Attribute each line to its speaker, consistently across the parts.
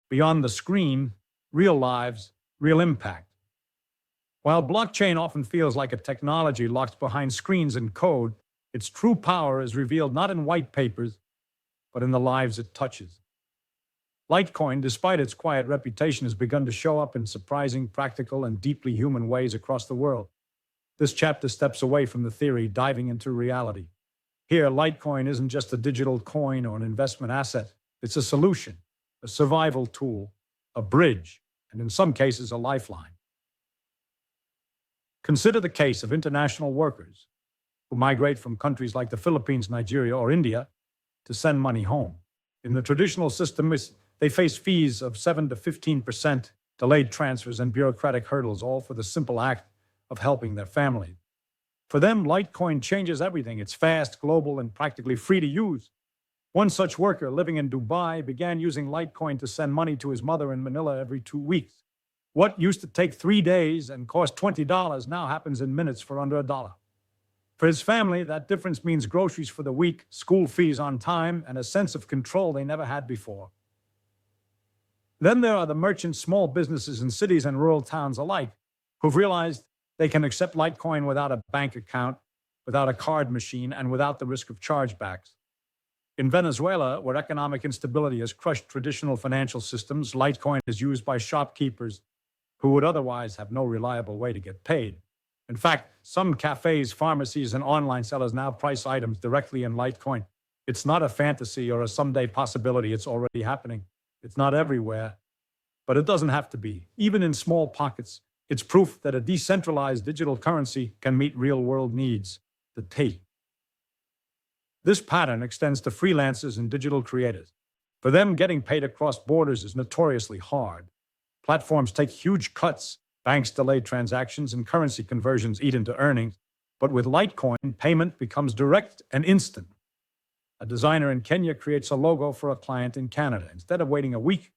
Speaker 1: Beyond the screen, real lives, real impact. While blockchain often feels like a technology locked behind screens and code, its true power is revealed not in white papers, but in the lives it touches. Litecoin, despite its quiet reputation, has begun to show up in surprising, practical, and deeply human ways across the world. This chapter steps away from the theory, diving into reality. Here, Litecoin isn't just a digital coin or an investment asset. It's a solution, a survival tool, a bridge, and in some cases, a lifeline. Consider the case of international workers who migrate from countries like the Philippines, Nigeria, or India to send money home. In the traditional system, they face fees of 7 to 15%, delayed transfers, and bureaucratic hurdles, all for the simple act of helping their family. For them, Litecoin changes everything. It's fast, global, and practically free to use. One such worker living in Dubai began using Litecoin to send money to his mother in Manila every 2 weeks. What used to take 3 days and cost $20 now happens in minutes for under $1. For his family, that difference means groceries for the week, school fees on time, and a sense of control they never had before. Then there are the merchants, small businesses in cities and rural towns alike, who've realized they can accept Litecoin without a bank account, without a card machine, and without the risk of chargebacks. In Venezuela, where economic instability has crushed traditional financial systems, Litecoin is used by shopkeepers who would otherwise have no reliable way to get paid. In fact, some cafes, pharmacies, and online sellers now price items directly in Litecoin. It's not a fantasy or a someday possibility. It's already happening. It's not everywhere, but it doesn't have to be. Even in small pockets, it's proof that a decentralized digital currency can meet real-world needs. The T. This pattern extends to freelancers and digital creators. For them, getting paid across borders is notoriously hard. Platforms take huge cuts, banks delay transactions, and currency conversions eat into earnings. But with Litecoin, payment becomes direct and instant. A designer in Kenya creates a logo for a client in Canada. Instead of waiting a week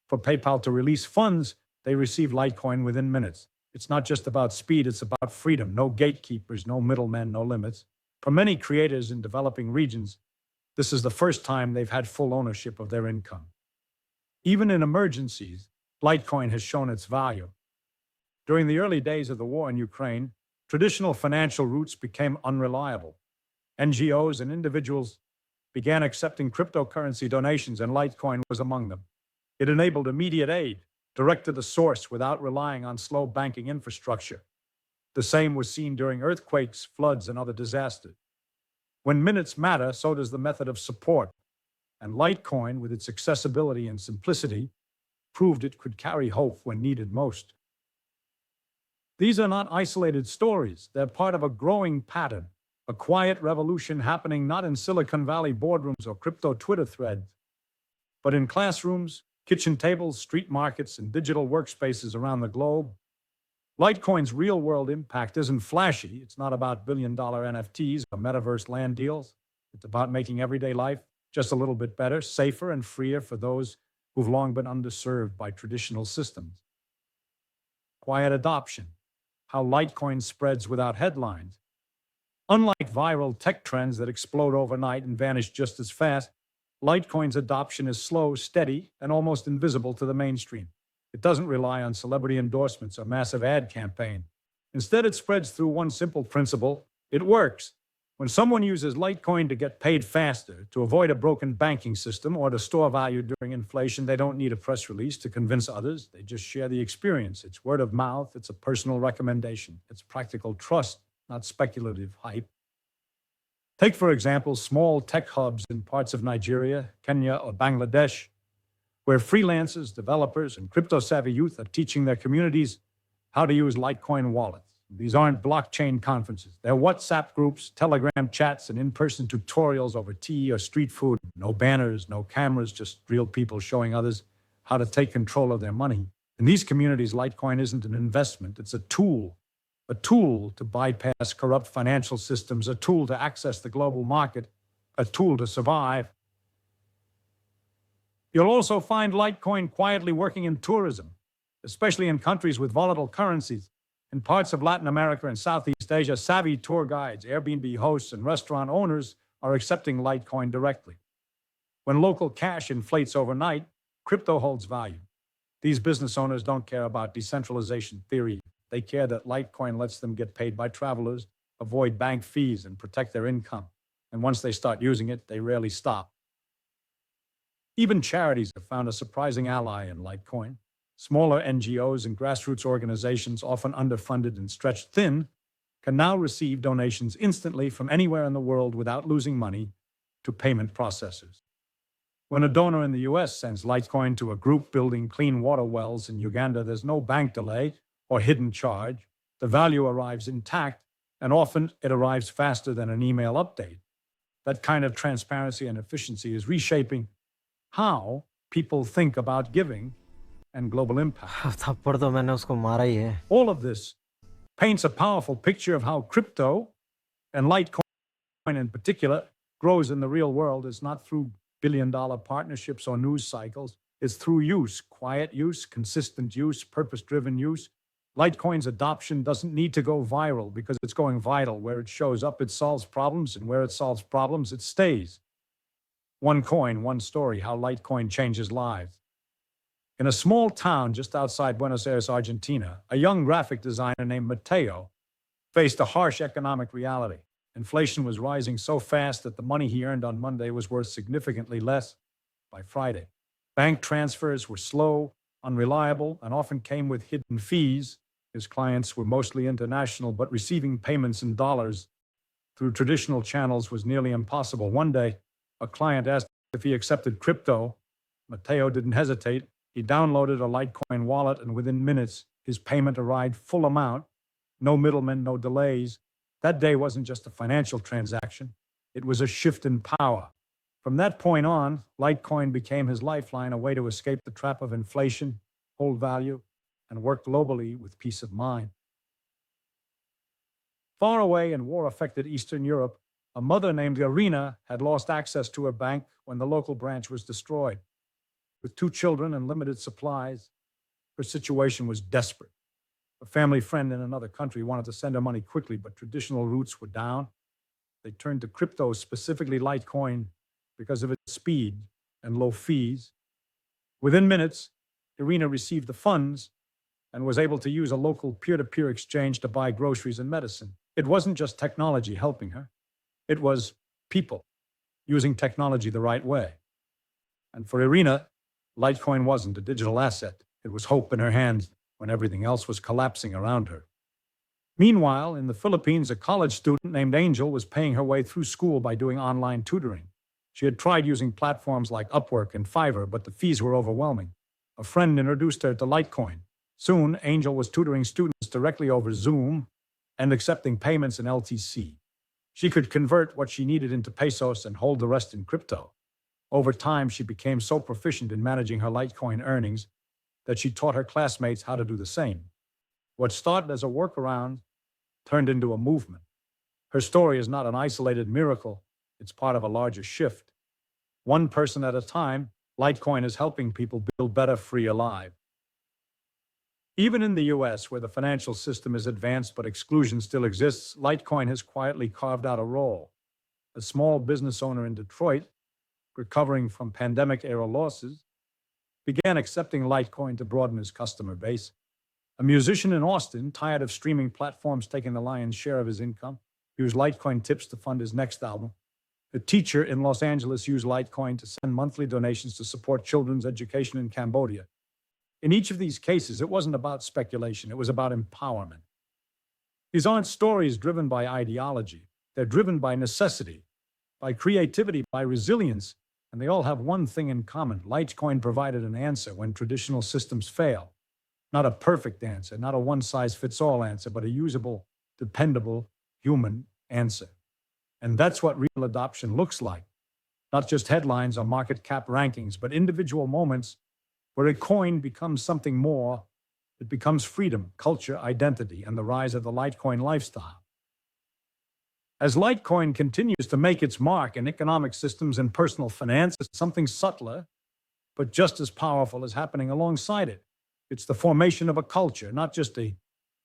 Speaker 1: for PayPal to release funds, they receive Litecoin within minutes. It's not just about speed, it's about freedom. No gatekeepers, no middlemen, no limits. For many creators in developing regions, this is the first time they've had full ownership of their income. Even in emergencies, Litecoin has shown its value. During the early days of the war in Ukraine, traditional financial routes became unreliable. NGOs and individuals began accepting cryptocurrency donations, and Litecoin was among them. It enabled immediate aid, direct to the source without relying on slow banking infrastructure. The same was seen during earthquakes, floods, and other disasters. When minutes matter, so does the method of support. And Litecoin, with its accessibility and simplicity, proved it could carry hope when needed most. These are not isolated stories. They're part of a growing pattern, a quiet revolution happening not in Silicon Valley boardrooms or crypto Twitter threads, but in classrooms, kitchen tables, street markets, and digital workspaces around the globe. Litecoin's real-world impact isn't flashy. It's not about billion-dollar NFTs or metaverse land deals. It's about making everyday life just a little bit better, safer, and freer for those who've long been underserved by traditional systems. Quiet adoption, how Litecoin spreads without headlines. Unlike viral tech trends that explode overnight and vanish just as fast, Litecoin's adoption is slow, steady, and almost invisible to the mainstream. It doesn't rely on celebrity endorsements or massive ad campaign. Instead, it spreads through one simple principle: it works. When someone uses Litecoin to get paid faster, to avoid a broken banking system, or to store value during inflation, they don't need a press release to convince others. They just share the experience. It's word of mouth. It's a personal recommendation. It's practical trust, not speculative hype. Take, for example, small tech hubs in parts of Nigeria, Kenya, or Bangladesh, where freelancers, developers, and crypto-savvy youth are teaching their communities how to use Litecoin wallets. These aren't blockchain conferences. They're WhatsApp groups, Telegram chats, and in-person tutorials over tea or street food. No banners, no cameras, just real people showing others how to take control of their money. In these communities, Litecoin isn't an investment. It's a tool to bypass corrupt financial systems, a tool to access the global market, a tool to survive. You'll also find Litecoin quietly working in tourism, especially in countries with volatile currencies. In parts of Latin America and Southeast Asia, savvy tour guides, Airbnb hosts, and restaurant owners are accepting Litecoin directly. When local cash inflates overnight, Crypto holds value. These business owners don't care about decentralization theory. They care that Litecoin lets them get paid by travelers, avoid bank fees, and protect their income. And once they start using it, they rarely stop. Even charities have found a surprising ally in Litecoin. Smaller NGOs and grassroots organizations, often underfunded and stretched thin, can now receive donations instantly from anywhere in the world without losing money to payment processors. When a donor in the US sends Litecoin to a group building clean water wells in Uganda, there's no bank delay or hidden charge. The value arrives intact, and often it arrives faster than an email update. That kind of transparency and efficiency is reshaping how people think about giving and global impact.
Speaker 2: थप्पड़ तो मैंने उसको मारा ही है.
Speaker 1: All of this paints a powerful picture of how crypto and Litecoin in particular grows in the real world. Is not through billion-dollar partnerships or news cycles. It's through use, quiet use, consistent use, purpose-driven use. Litecoin's adoption doesn't need to go viral because it's going vital. Where it shows up, it solves problems, and where it solves problems, it stays. One coin, one story, how Litecoin changes lives. In a small town just outside Buenos Aires, Argentina, a young graphic designer named Mateo faced a harsh economic reality. Inflation was rising so fast that the money he earned on Monday was worth significantly less by Friday. Bank transfers were slow, unreliable, and often came with hidden fees. His clients were mostly international, but receiving payments in dollars through traditional channels was nearly impossible. One day, a client asked if he accepted crypto. Mateo didn't hesitate. He downloaded a Litecoin wallet, and within minutes, his payment arrived full amount. No middlemen, no delays. That day wasn't just a financial transaction. It was a shift in power. From that point on, Litecoin became his lifeline, a way to escape the trap of inflation, hold value, and work globally with peace of mind. Far away in war-affected Eastern Europe, a mother named Irina had lost access to her bank when the local branch was destroyed. With 2 children and limited supplies, her situation was desperate. A family friend in another country wanted to send her money quickly, but traditional routes were down. They turned to crypto, specifically Litecoin, because of its speed and low fees. Within minutes, Irina received the funds and was able to use a local peer-to-peer exchange to buy groceries and medicine. It wasn't just technology helping her. It was people using technology the right way. And for Irina, Litecoin wasn't a digital asset. It was hope in her hands when everything else was collapsing around her. Meanwhile, in the Philippines, a college student named Angel was paying her way through school by doing online tutoring. She had tried using platforms like Upwork and Fiverr, but the fees were overwhelming. A friend introduced her to Litecoin. Soon, Angel was tutoring students directly over Zoom and accepting payments in LTC. She could convert what she needed into pesos and hold the rest in crypto. Over time, she became so proficient in managing her Litecoin earnings that she taught her classmates how to do the same. What started as a workaround turned into a movement. Her story is not an isolated miracle. It's part of a larger shift. One person at a time, Litecoin is helping people build better, freer lives. Even in the US, where the financial system is advanced but exclusion still exists, Litecoin has quietly carved out a role. A small business owner in Detroit, recovering from pandemic-era losses, began accepting Litecoin to broaden his customer base. A musician in Austin, tired of streaming platforms taking the lion's share of his income, used Litecoin tips to fund his next album. A teacher in Los Angeles used Litecoin to send monthly donations to support children's education in Cambodia. In each of these cases, it wasn't about speculation, it was about empowerment. These aren't stories driven by ideology. They're driven by necessity, by creativity, by resilience, and they all have one thing in common. Litecoin provided an answer when traditional systems fail. Not a perfect answer, not a one-size-fits-all answer, but a usable, dependable, human answer. And that's what real adoption looks like. Not just headlines or market cap rankings, but individual moments where a coin becomes something more. It becomes freedom, culture, identity, and the rise of the Litecoin lifestyle. As Litecoin continues to make its mark in economic systems and personal finance, something subtler, but just as powerful is happening alongside it. It's the formation of a culture, not just a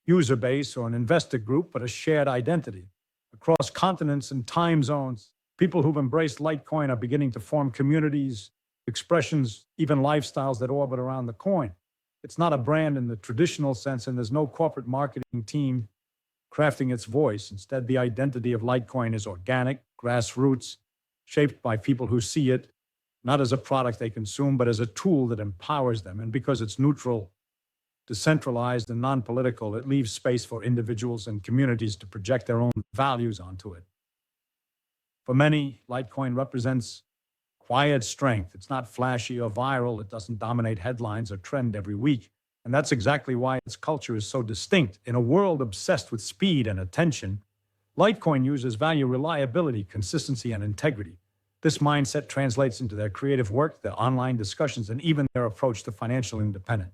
Speaker 1: user base or an investor group, but a shared identity. Across continents and time zones, people who've embraced Litecoin are beginning to form communities, expressions, even lifestyles that orbit around the coin. It's not a brand in the traditional sense, and there's no corporate marketing team crafting its voice. Instead, the identity of Litecoin is organic, grassroots, shaped by people who see it not as a product they consume, but as a tool that empowers them. And because it's neutral, decentralized, and non-political, it leaves space for individuals and communities to project their own values onto it. For many, Litecoin represents quiet strength. It's not flashy or viral. It doesn't dominate headlines or trend every week. And that's exactly why its culture is so distinct. In a world obsessed with speed and attention, Litecoin uses value reliability, consistency, and integrity. This mindset translates into their creative work, their online discussions, and even their approach to financial independence.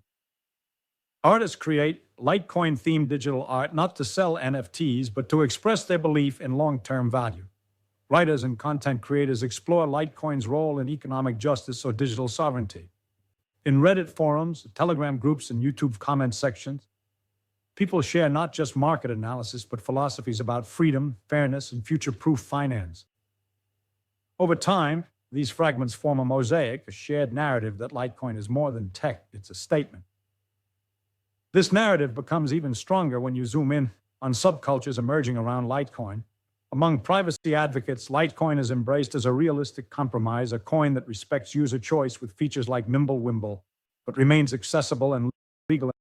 Speaker 1: Artists create Litecoin-themed digital art not to sell NFTs, but to express their belief in long-term value. Writers and content creators explore Litecoin's role in economic justice or digital sovereignty. In Reddit forums, Telegram groups, and YouTube comment sections, people share not just market analysis, but philosophies about freedom, fairness, and future-proof finance. Over time, these fragments form a mosaic, a shared narrative that Litecoin is more than tech, it's a statement. This narrative becomes even stronger when you zoom in on subcultures emerging around Litecoin. Among privacy advocates, Litecoin is embraced as a realistic compromise, a coin that respects user choice with features like Mimblewimble, but remains accessible and legal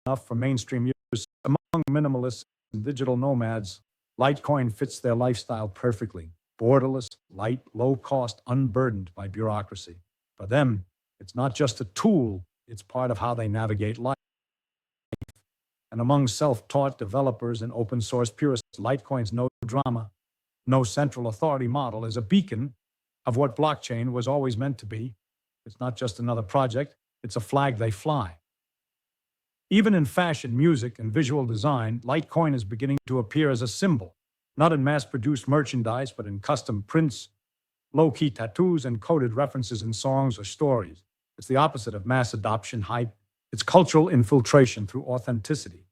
Speaker 1: enough for mainstream use. Among minimalists and digital nomads, Litecoin fits their lifestyle perfectly. Borderless, light, low cost, unburdened by bureaucracy. For them, it's not just a tool, it's part of how they navigate life. And among self-taught developers and open source purists, Litecoin's no drama, no central authority model is a beacon of what blockchain was always meant to be. It's not just another project, it's a flag they fly. Even in fashion, music, and visual design, Litecoin is beginning to appear as a symbol, not in mass-produced merchandise, but in custom prints, low-key tattoos, and coded references in songs or stories. It's the opposite of mass adoption hype. It's cultural infiltration through authenticity.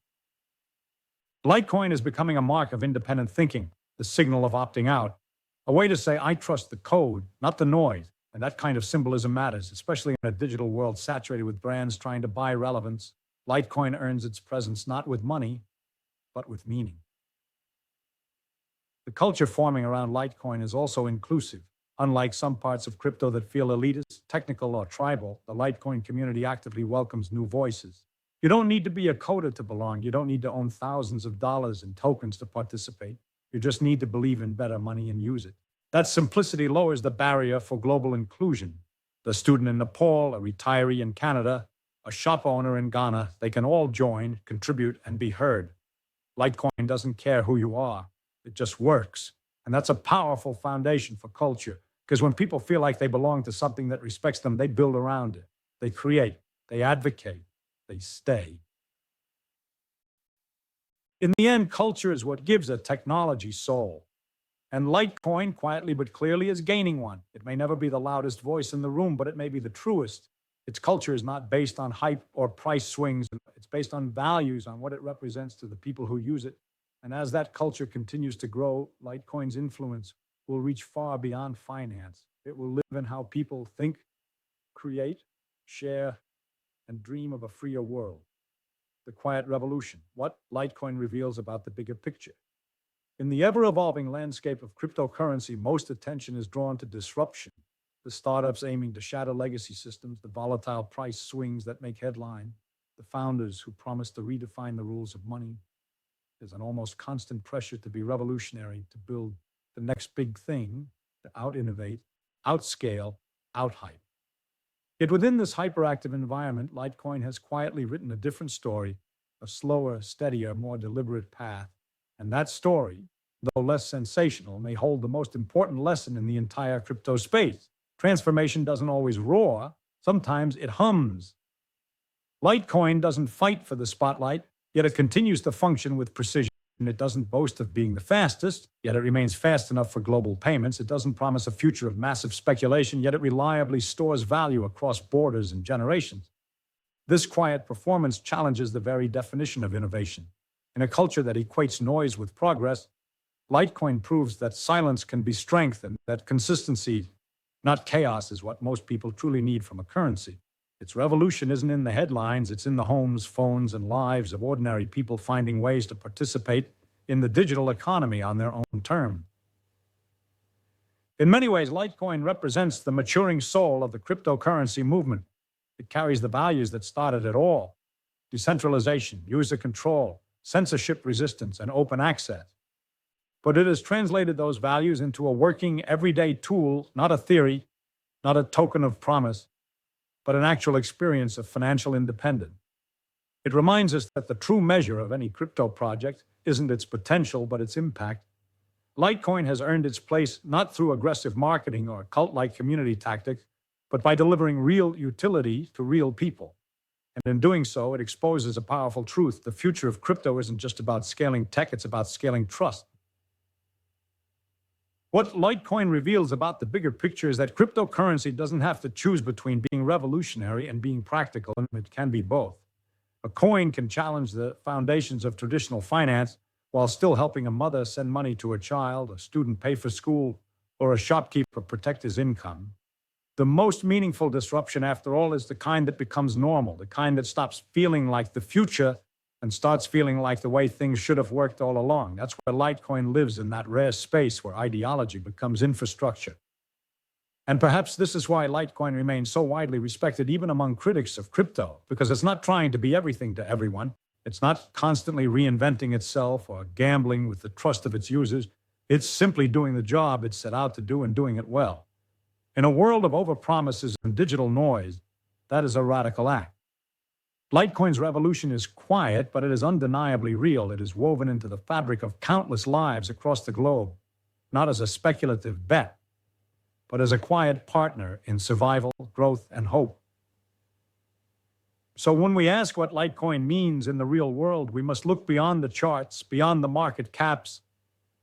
Speaker 1: Litecoin is becoming a mark of independent thinking, the signal of opting out, a way to say, I trust the code, not the noise. And that kind of symbolism matters, especially in a digital world saturated with brands trying to buy relevance. Litecoin earns its presence not with money, but with meaning. The culture forming around Litecoin is also inclusive. Unlike some parts of crypto that feel elitist, technical, or tribal, the Litecoin community actively welcomes new voices. You don't need to be a coder to belong. You don't need to own thousands of dollars in tokens to participate. You just need to believe in better money and use it. That simplicity lowers the barrier for global inclusion. The student in Nepal, a retiree in Canada, a shop owner in Ghana, they can all join, contribute, and be heard. Litecoin doesn't care who you are. It just works. And that's a powerful foundation for culture. Because when people feel like they belong to something that respects them, they build around it. They create, they advocate, they stay. In the end, culture is what gives a technology soul. And Litecoin, quietly but clearly, is gaining one. It may never be the loudest voice in the room, but it may be the truest. Its culture is not based on hype or price swings. It's based on values, on what it represents to the people who use it. And as that culture continues to grow, Litecoin's influence will reach far beyond finance. It will live in how people think, create, share, and dream of a freer world. The quiet revolution, what Litecoin reveals about the bigger picture. In the ever-evolving landscape of cryptocurrency, most attention is drawn to disruption. The startups aiming to shatter legacy systems, the volatile price swings that make headline, the founders who promise to redefine the rules of money. There's an almost constant pressure to be revolutionary, to build the next big thing, to out-innovate, outscale, out-hype. Yet within this hyperactive environment, Litecoin has quietly written a different story, a slower, steadier, more deliberate path. And that story, though less sensational, may hold the most important lesson in the entire crypto space. Transformation doesn't always roar. Sometimes it hums. Litecoin doesn't fight for the spotlight, yet it continues to function with precision. It doesn't boast of being the fastest, yet it remains fast enough for global payments. It doesn't promise a future of massive speculation, yet it reliably stores value across borders and generations. This quiet performance challenges the very definition of innovation. In a culture that equates noise with progress, Litecoin proves that silence can be strength and that consistency Not chaos is what most people truly need from a currency. Its revolution isn't in the headlines, it's in the homes, phones, and lives of ordinary people finding ways to participate in the digital economy on their own terms. In many ways, Litecoin represents the maturing soul of the cryptocurrency movement. It carries the values that started it all: decentralization, user control, censorship resistance, and open access. But it has translated those values into a working, everyday tool, not a theory, not a token of promise, but an actual experience of financial independence. It reminds us that the true measure of any crypto project isn't its potential, but its impact. Litecoin has earned its place not through aggressive marketing or cult-like community tactics, but by delivering real utility to real people. And in doing so, it exposes a powerful truth. The future of crypto isn't just about scaling tech, it's about scaling trust. What Litecoin reveals about the bigger picture is that cryptocurrency doesn't have to choose between being revolutionary and being practical, and it can be both. A coin can challenge the foundations of traditional finance while still helping a mother send money to a child, a student pay for school, or a shopkeeper protect his income. The most meaningful disruption, after all, is the kind that becomes normal, the kind that stops feeling like the future and starts feeling like the way things should have worked all along. That's where Litecoin lives, in that rare space where ideology becomes infrastructure. And perhaps this is why Litecoin remains so widely respected even among critics of crypto, because it's not trying to be everything to everyone. It's not constantly reinventing itself or gambling with the trust of its users. It's simply doing the job it set out to do and doing it well. In a world of overpromises and digital noise, that is a radical act. Litecoin's revolution is quiet, but it is undeniably real. It is woven into the fabric of countless lives across the globe, not as a speculative bet, but as a quiet partner in survival, growth, and hope. So when we ask what Litecoin means in the real world, we must look beyond the charts, beyond the market caps,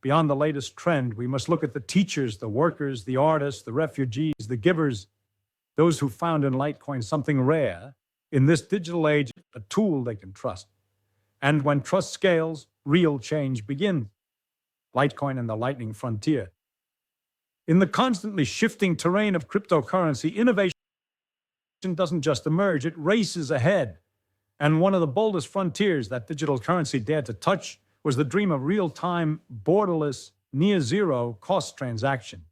Speaker 1: beyond the latest trend. We must look at the teachers, the workers, the artists, the refugees, the givers, those who found in Litecoin something rare. In this digital age, a tool they can trust. And when trust scales, real change begins. Litecoin and the lightning frontier. In the constantly shifting terrain of cryptocurrency, innovation doesn't just emerge, it races ahead. And one of the boldest frontiers that digital currency dared to touch was the dream of real-time, borderless, near-zero cost transaction.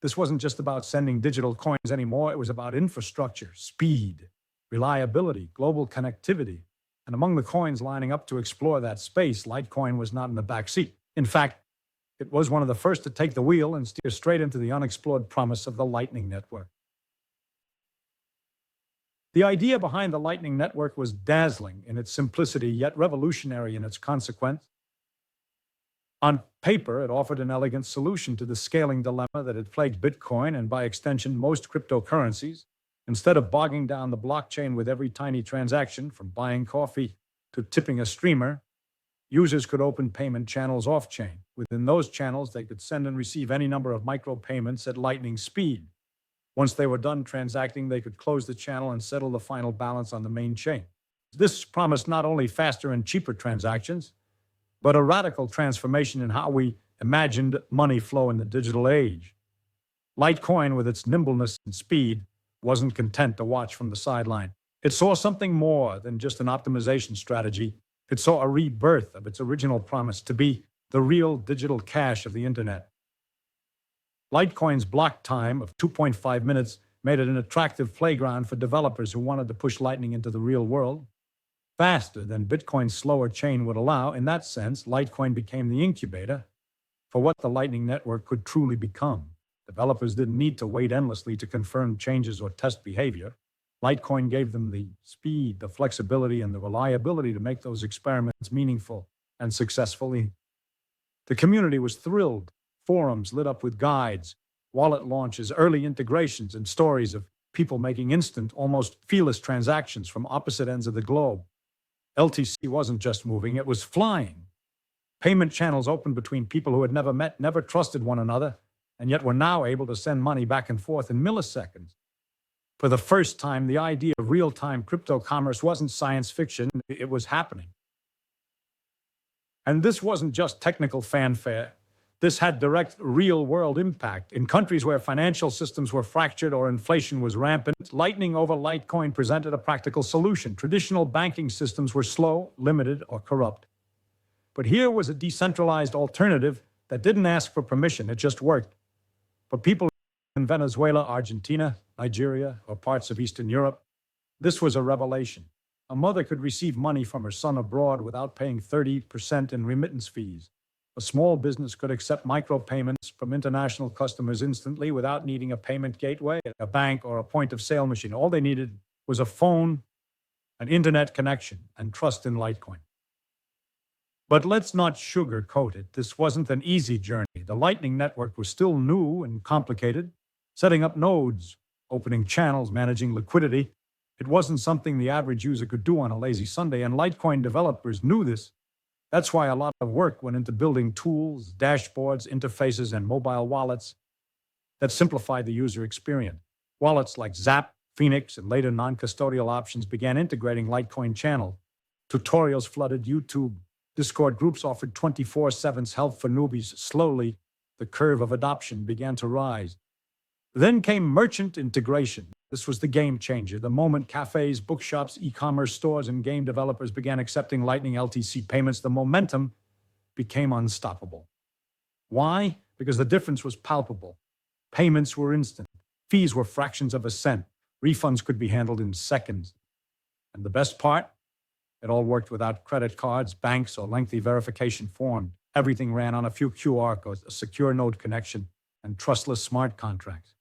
Speaker 1: This wasn't just about sending digital coins anymore, it was about infrastructure, speed, reliability, global connectivity. And among the coins lining up to explore that space, Litecoin was not in the back seat. In fact, it was one of the first to take the wheel and steer straight into the unexplored promise of the Lightning Network. The idea behind the Lightning Network was dazzling in its simplicity, yet revolutionary in its consequence. On paper, it offered an elegant solution to the scaling dilemma that had plagued Bitcoin and, by extension, most cryptocurrencies. Instead of bogging down the blockchain with every tiny transaction, from buying coffee to tipping a streamer, users could open payment channels off-chain. Within those channels, they could send and receive any number of micropayments at lightning speed. Once they were done transacting, they could close the channel and settle the final balance on the main chain. This promised not only faster and cheaper transactions, but a radical transformation in how we imagined money flow in the digital age. Litecoin, with its nimbleness and speed, wasn't content to watch from the sideline. It saw something more than just an optimization strategy. It saw a rebirth of its original promise to be the real digital cash of the internet. Litecoin's block time of 2.5 minutes made it an attractive playground for developers who wanted to push Lightning into the real world. Faster than Bitcoin's slower chain would allow, in that sense, Litecoin became the incubator for what the Lightning Network could truly become. Developers didn't need to wait endlessly to confirm changes or test behavior. Litecoin gave them the speed, the flexibility, and the reliability to make those experiments meaningful and successful. The community was thrilled. Forums lit up with guides, wallet launches, early integrations, and stories of people making instant, almost feeless transactions from opposite ends of the globe. LTC wasn't just moving, it was flying. Payment channels opened between people who had never met, never trusted one another, and yet were now able to send money back and forth in milliseconds. For the first time, the idea of real-time crypto commerce wasn't science fiction, it was happening. And this wasn't just technical fanfare. This had direct real-world impact. In countries where financial systems were fractured or inflation was rampant, Lightning over Litecoin presented a practical solution. Traditional banking systems were slow, limited, or corrupt. But here was a decentralized alternative that didn't ask for permission, it just worked. For people in Venezuela, Argentina, Nigeria, or parts of Eastern Europe, this was a revelation. A mother could receive money from her son abroad without paying 30% in remittance fees. A small business could accept micropayments from international customers instantly without needing a payment gateway, a bank, or a point-of-sale machine. All they needed was a phone, an internet connection, and trust in Litecoin. But let's not sugarcoat it. This wasn't an easy journey. The Lightning Network was still new and complicated. Setting up nodes, opening channels, managing liquidity. It wasn't something the average user could do on a lazy Sunday, and Litecoin developers knew this. That's why a lot of work went into building tools, dashboards, interfaces, and mobile wallets that simplified the user experience. Wallets like Zap, Phoenix, and later non-custodial options began integrating Litecoin channels. Tutorials flooded YouTube. Discord groups offered 24/7 help for newbies. Slowly, the curve of adoption began to rise. Then came merchant integration. This was the game changer. The moment cafes, bookshops, e-commerce stores, and game developers began accepting Lightning LTC payments, the momentum became unstoppable. Why? Because the difference was palpable. Payments were instant. Fees were fractions of a cent. Refunds could be handled in seconds. And the best part? It all worked without credit cards, banks, or lengthy verification forms. Everything ran on a few QR codes, a secure node connection, and trustless smart contracts.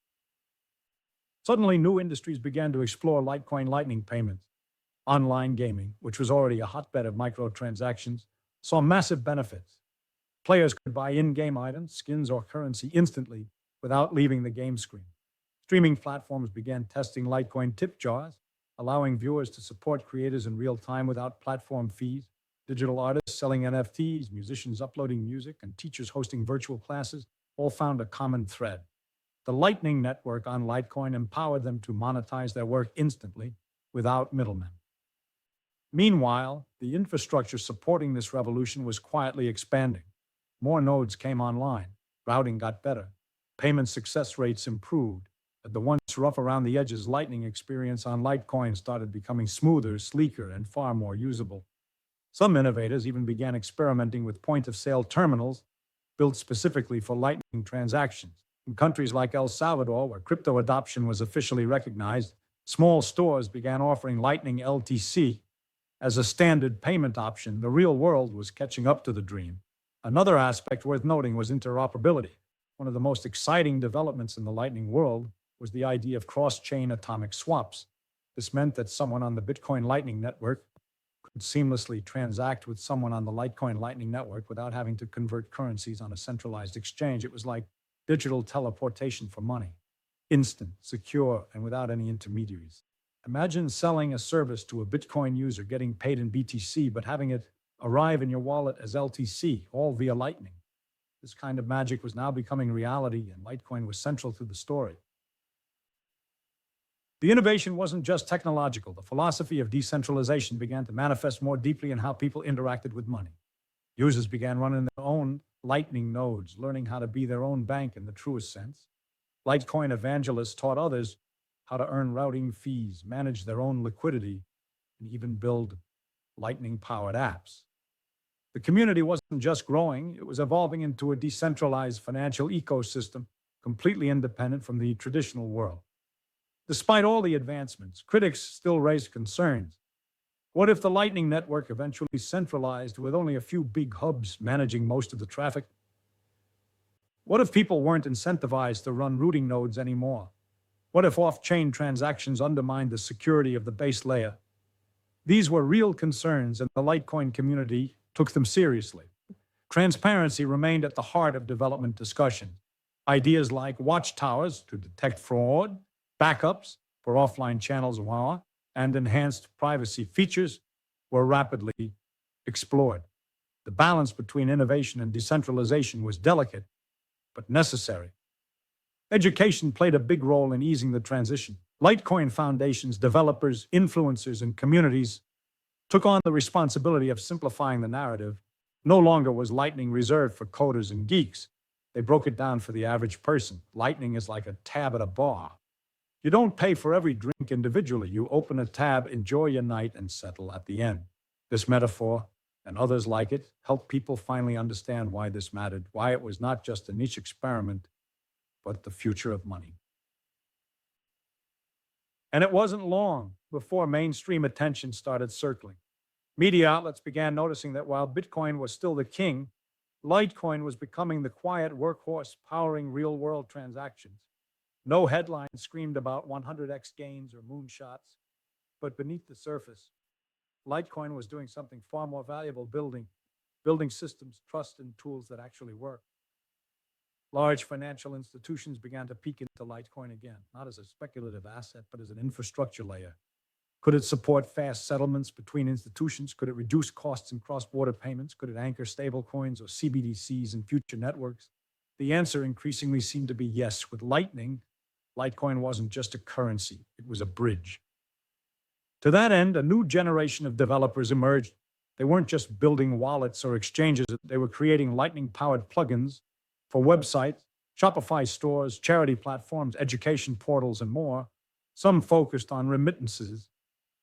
Speaker 1: Suddenly, new industries began to explore Litecoin Lightning payments. Online gaming, which was already a hotbed of microtransactions, saw massive benefits. Players could buy in-game items, skins, or currency instantly without leaving the game screen. Streaming platforms began testing Litecoin tip jars, allowing viewers to support creators in real time without platform fees. Digital artists selling NFTs, musicians uploading music, and teachers hosting virtual classes all found a common thread. The Lightning Network on Litecoin empowered them to monetize their work instantly without middlemen. Meanwhile, the infrastructure supporting this revolution was quietly expanding. More nodes came online, routing got better, payment success rates improved. The once rough around the edges Lightning experience on Litecoin started becoming smoother, sleeker, and far more usable. Some innovators even began experimenting with point-of-sale terminals built specifically for Lightning transactions. In countries like El Salvador, where crypto adoption was officially recognized, small stores began offering Lightning LTC as a standard payment option. The real world was catching up to the dream. Another aspect worth noting was interoperability. One of the most exciting developments in the Lightning world was the idea of cross-chain atomic swaps. This meant that someone on the Bitcoin Lightning Network could seamlessly transact with someone on the Litecoin Lightning Network without having to convert currencies on a centralized exchange. It was like digital teleportation for money. Instant, secure, and without any intermediaries. Imagine selling a service to a Bitcoin user, getting paid in BTC, but having it arrive in your wallet as LTC, all via Lightning. This kind of magic was now becoming reality, and Litecoin was central to the story. The innovation wasn't just technological. The philosophy of decentralization began to manifest more deeply in how people interacted with money. Users began running their own Lightning nodes, learning how to be their own bank in the truest sense. Litecoin evangelists taught others how to earn routing fees, manage their own liquidity, and even build Lightning-powered apps. The community wasn't just growing, it was evolving into a decentralized financial ecosystem, completely independent from the traditional world. Despite all the advancements, critics still raised concerns. What if the Lightning Network eventually centralized with only a few big hubs managing most of the traffic? What if people weren't incentivized to run routing nodes anymore? What if off-chain transactions undermined the security of the base layer? These were real concerns, and the Litecoin community took them seriously. Transparency remained at the heart of development discussion. Ideas like watchtowers to detect fraud, backups for offline channels, and enhanced privacy features were rapidly explored. The balance between innovation and decentralization was delicate, but necessary. Education played a big role in easing the transition. Litecoin foundations, developers, influencers, and communities took on the responsibility of simplifying the narrative. No longer was Lightning reserved for coders and geeks. They broke it down for the average person. Lightning is like a tab at a bar. You don't pay for every drink individually. You open a tab, enjoy your night, and settle at the end. This metaphor, and others like it, helped people finally understand why this mattered, why it was not just a niche experiment, but the future of money. And it wasn't long before mainstream attention started circling. Media outlets began noticing that while Bitcoin was still the king, Litecoin was becoming the quiet workhorse powering real-world transactions. No headlines screamed about 100x gains or moonshots, but beneath the surface, Litecoin was doing something far more valuable, building systems, trust, and tools that actually work. Large financial institutions began to peek into Litecoin again, not as a speculative asset, but as an infrastructure layer. Could it support fast settlements between institutions? Could it reduce costs in cross-border payments? Could it anchor stablecoins or CBDCs in future networks? The answer increasingly seemed to be yes. With Lightning, Litecoin wasn't just a currency, it was a bridge. To that end, a new generation of developers emerged. They weren't just building wallets or exchanges, they were creating Lightning-powered plugins for websites, Shopify stores, charity platforms, education portals, and more. Some focused on remittances,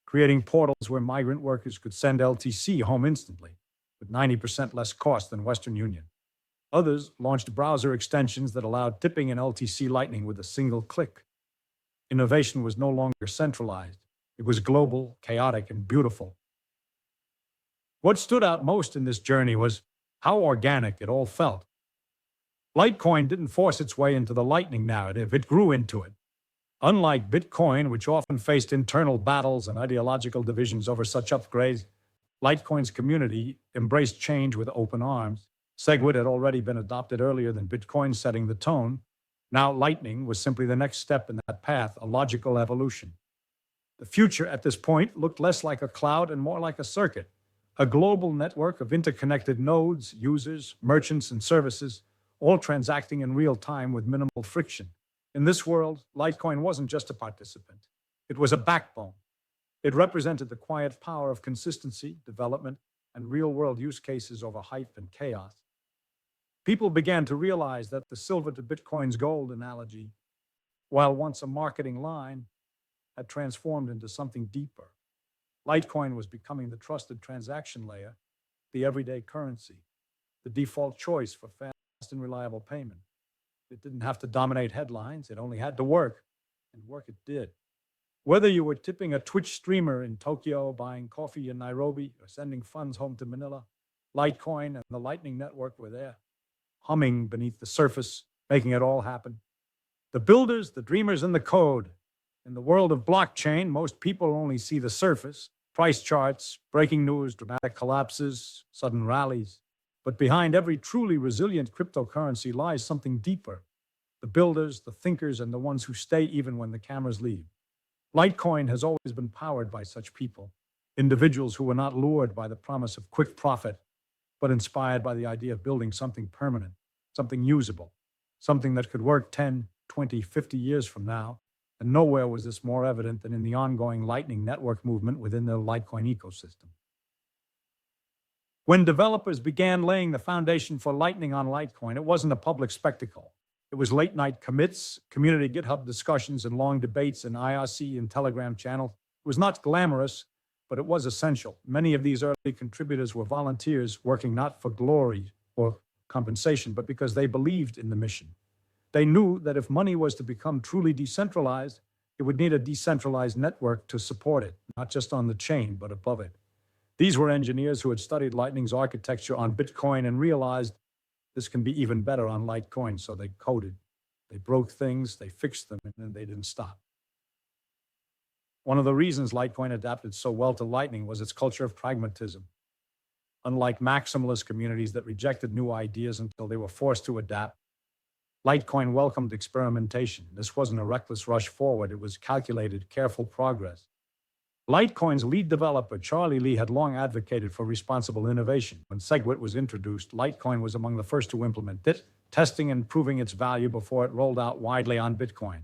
Speaker 1: creating portals where migrant workers could send LTC home instantly, with 90% less cost than Western Union. Others launched browser extensions that allowed tipping in LTC Lightning with a single click. Innovation was no longer centralized. It was global, chaotic, and beautiful. What stood out most in this journey was how organic it all felt. Litecoin didn't force its way into the Lightning narrative, it grew into it. Unlike Bitcoin, which often faced internal battles and ideological divisions over such upgrades, Litecoin's community embraced change with open arms. SegWit had already been adopted earlier than Bitcoin, setting the tone. Now Lightning was simply the next step in that path, a logical evolution. The future at this point looked less like a cloud and more like a circuit, a global network of interconnected nodes, users, merchants, and services, all transacting in real time with minimal friction. In this world, Litecoin wasn't just a participant. It was a backbone. It represented the quiet power of consistency, development, and real-world use cases over hype and chaos. People began to realize that the silver to Bitcoin's gold analogy, while once a marketing line, had transformed into something deeper. Litecoin was becoming the trusted transaction layer, the everyday currency, the default choice for fast and reliable payment. It didn't have to dominate headlines, it only had to work, and work it did. Whether you were tipping a Twitch streamer in Tokyo, buying coffee in Nairobi, or sending funds home to Manila, Litecoin and the Lightning Network were there, humming beneath the surface, making it all happen. The builders, the dreamers, and the code. In the world of blockchain, most people only see the surface, price charts, breaking news, dramatic collapses, sudden rallies. But behind every truly resilient cryptocurrency lies something deeper. The builders, the thinkers, and the ones who stay even when the cameras leave. Litecoin has always been powered by such people, individuals who were not lured by the promise of quick profit, but inspired by the idea of building something permanent, something usable, something that could work 10, 20, 50 years from now. And nowhere was this more evident than in the ongoing Lightning Network movement within the Litecoin ecosystem. When developers began laying the foundation for Lightning on Litecoin, it wasn't a public spectacle. It was late-night commits, community GitHub discussions, and long debates in IRC and Telegram channels. It was not glamorous, but it was essential. Many of these early contributors were volunteers working not for glory or compensation, but because they believed in the mission. They knew that if money was to become truly decentralized, it would need a decentralized network to support it, not just on the chain, but above it. These were engineers who had studied Lightning's architecture on Bitcoin and realized this can be even better on Litecoin, so they coded. They broke things, they fixed them, and then they didn't stop. One of the reasons Litecoin adapted so well to Lightning was its culture of pragmatism. Unlike maximalist communities that rejected new ideas until they were forced to adapt, Litecoin welcomed experimentation. This wasn't a reckless rush forward, it was calculated, careful progress. Litecoin's lead developer, Charlie Lee, had long advocated for responsible innovation. When SegWit was introduced, Litecoin was among the first to implement it, testing and proving its value before it rolled out widely on Bitcoin.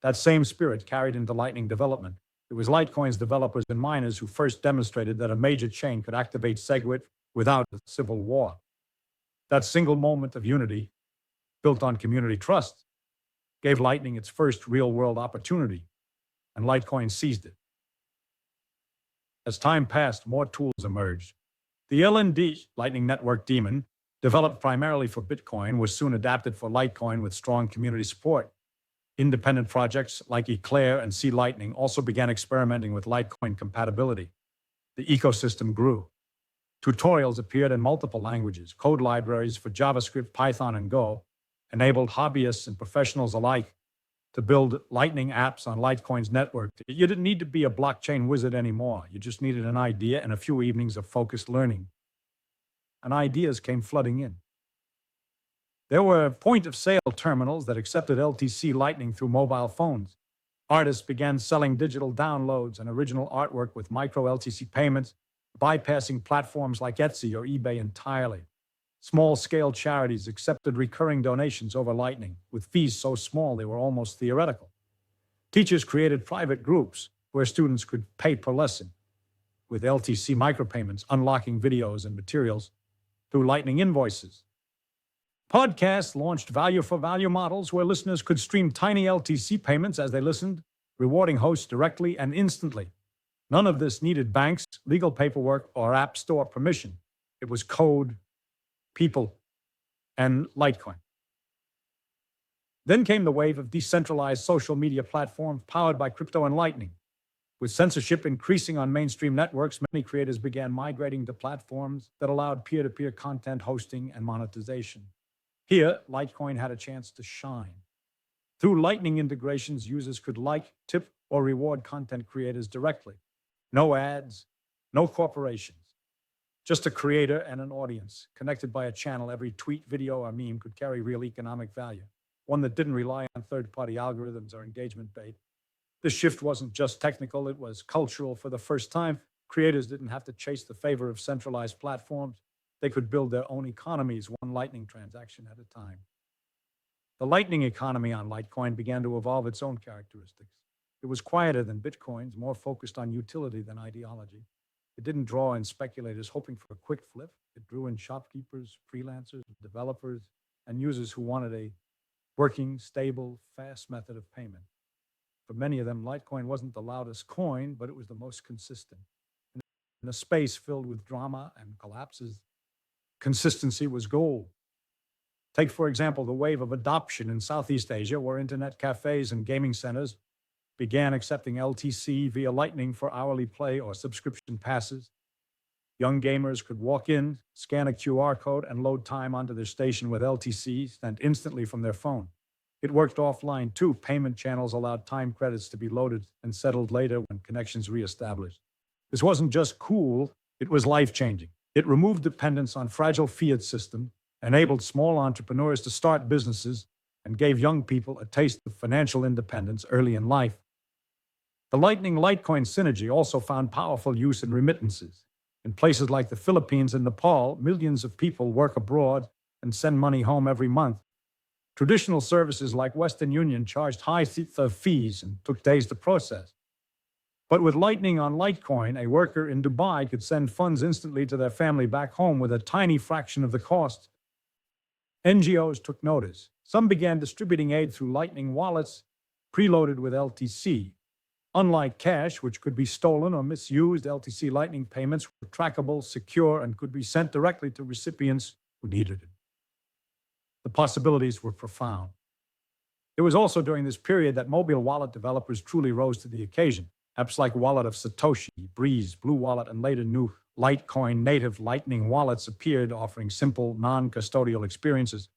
Speaker 1: That same spirit carried into Lightning development. It was Litecoin's developers and miners who first demonstrated that a major chain could activate SegWit without a civil war. That single moment of unity, built on community trust, gave Lightning its first real-world opportunity, and Litecoin seized it. As time passed, more tools emerged. The LND, Lightning Network Daemon, developed primarily for Bitcoin, was soon adapted for Litecoin with strong community support. Independent projects like Eclair and C Lightning also began experimenting with Litecoin compatibility. The ecosystem grew. Tutorials appeared in multiple languages. Code libraries for JavaScript, Python, and Go enabled hobbyists and professionals alike to build Lightning apps on Litecoin's network. You didn't need to be a blockchain wizard anymore. You just needed an idea and a few evenings of focused learning. And ideas came flooding in. There were point-of-sale terminals that accepted LTC Lightning through mobile phones. Artists began selling digital downloads and original artwork with micro-LTC payments, bypassing platforms like Etsy or eBay entirely. Small-scale charities accepted recurring donations over Lightning, with fees so small they were almost theoretical. Teachers created private groups where students could pay per lesson, with LTC micropayments unlocking videos and materials through Lightning invoices. Podcasts launched value-for-value models where listeners could stream tiny LTC payments as they listened, rewarding hosts directly and instantly. None of this needed banks, legal paperwork, or app store permission. It was code, people, and Litecoin. Then came the wave of decentralized social media platforms powered by crypto and Lightning. With censorship increasing on mainstream networks, many creators began migrating to platforms that allowed peer-to-peer content hosting and monetization. Here, Litecoin had a chance to shine. Through Lightning integrations, users could like, tip, or reward content creators directly. No ads, no corporations. Just a creator and an audience. Connected by a channel, every tweet, video, or meme could carry real economic value, one that didn't rely on third-party algorithms or engagement bait. This shift wasn't just technical, it was cultural. For the first time, creators didn't have to chase the favor of centralized platforms. They could build their own economies, one Lightning transaction at a time. The Lightning economy on Litecoin began to evolve its own characteristics. It was quieter than Bitcoin's, more focused on utility than ideology. It didn't draw in speculators hoping for a quick flip. It drew in shopkeepers, freelancers, developers, and users who wanted a working, stable, fast method of payment. For many of them, Litecoin wasn't the loudest coin, but it was the most consistent. In a space filled with drama and collapses, consistency was gold. Take, for example, the wave of adoption in Southeast Asia, where internet cafes and gaming centers began accepting LTC via Lightning for hourly play or subscription passes. Young gamers could walk in, scan a QR code, and load time onto their station with LTC sent instantly from their phone. It worked offline too. Payment channels allowed time credits to be loaded and settled later when connections reestablished. This wasn't just cool, it was life-changing. It removed dependence on fragile fiat system, enabled small entrepreneurs to start businesses, and gave young people a taste of financial independence early in life. The Lightning Litecoin synergy also found powerful use in remittances. In places like the Philippines and Nepal, millions of people work abroad and send money home every month. Traditional services like Western Union charged high fees and took days to process. But with Lightning on Litecoin, a worker in Dubai could send funds instantly to their family back home with a tiny fraction of the cost. NGOs took notice. Some began distributing aid through Lightning wallets preloaded with LTC. Unlike cash, which could be stolen or misused, LTC Lightning payments were trackable, secure, and could be sent directly to recipients who needed it. The possibilities were profound. It was also during this period that mobile wallet developers truly rose to the occasion. Apps like Wallet of Satoshi, Breeze, Blue Wallet, and later new Litecoin native Lightning wallets appeared, offering simple, non-custodial experiences.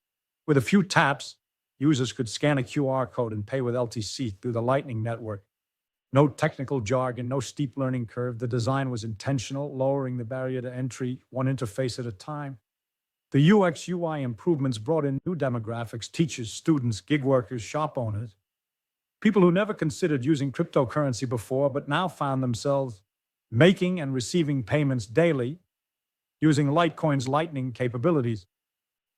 Speaker 1: With a few taps, users could scan a QR code and pay with LTC through the Lightning network. No technical jargon, no steep learning curve. The design was intentional, lowering the barrier to entry, one interface at a time. The UX UI improvements brought in new demographics: teachers, students, gig workers, shop owners. People who never considered using cryptocurrency before, but now found themselves making and receiving payments daily using Litecoin's Lightning capabilities.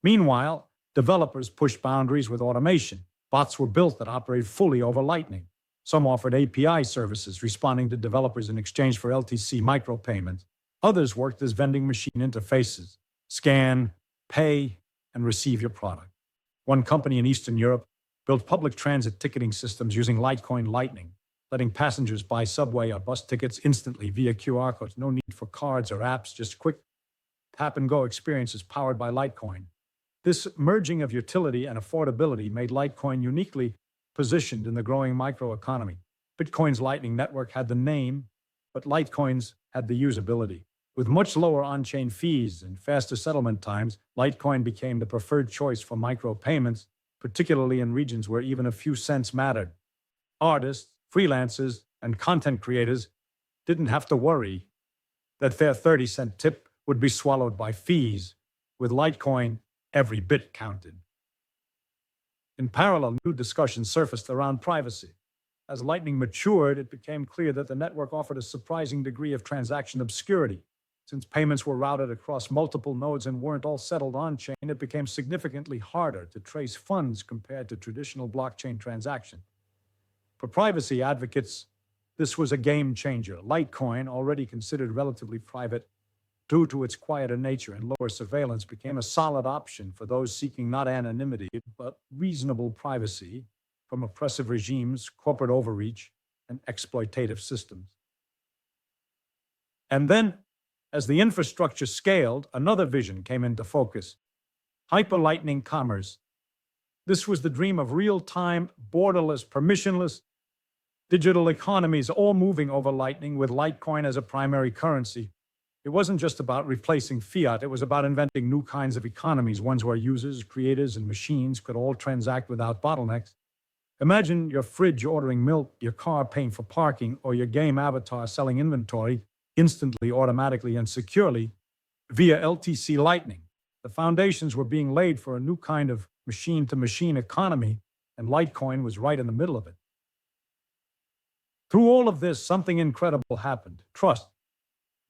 Speaker 1: Meanwhile, developers pushed boundaries with automation. Bots were built that operate fully over Lightning. Some offered API services, responding to developers in exchange for LTC micropayments. Others worked as vending machine interfaces. Scan, pay, and receive your product. One company in Eastern Europe built public transit ticketing systems using Litecoin Lightning, letting passengers buy subway or bus tickets instantly via QR codes. No need for cards or apps, just quick tap-and-go experiences powered by Litecoin. This merging of utility and affordability made Litecoin uniquely positioned in the growing microeconomy. Bitcoin's Lightning Network had the name, but Litecoin's had the usability. With much lower on-chain fees and faster settlement times, Litecoin became the preferred choice for micropayments, particularly in regions where even a few cents mattered. Artists, freelancers, and content creators didn't have to worry that their 30-cent tip would be swallowed by fees. With Litecoin, every bit counted. In parallel, new discussions surfaced around privacy. As Lightning matured, it became clear that the network offered a surprising degree of transaction obscurity. Since payments were routed across multiple nodes and weren't all settled on-chain, it became significantly harder to trace funds compared to traditional blockchain transactions. For privacy advocates, this was a game changer. Litecoin, already considered relatively private due to its quieter nature and lower surveillance, became a solid option for those seeking not anonymity, but reasonable privacy from oppressive regimes, corporate overreach, and exploitative systems. And then, as the infrastructure scaled, another vision came into focus: hyper-lightning commerce. This was the dream of real-time, borderless, permissionless digital economies, all moving over Lightning with Litecoin as a primary currency. It wasn't just about replacing fiat, it was about inventing new kinds of economies, ones where users, creators, and machines could all transact without bottlenecks. Imagine your fridge ordering milk, your car paying for parking, or your game avatar selling inventory instantly, automatically, and securely via LTC Lightning. The foundations were being laid for a new kind of machine-to-machine economy, and Litecoin was right in the middle of it. Through all of this, something incredible happened: trust.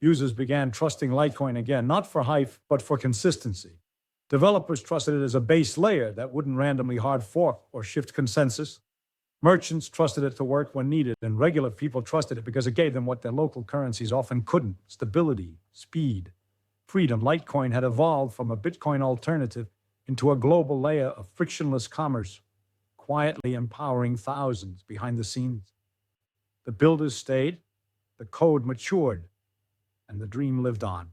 Speaker 1: Users began trusting Litecoin again, not for hype, but for consistency. Developers trusted it as a base layer that wouldn't randomly hard fork or shift consensus. Merchants trusted it to work when needed, and regular people trusted it because it gave them what their local currencies often couldn't: stability, speed, freedom. Litecoin had evolved from a Bitcoin alternative into a global layer of frictionless commerce, quietly empowering thousands behind the scenes. The builders stayed, the code matured, and the dream lived on.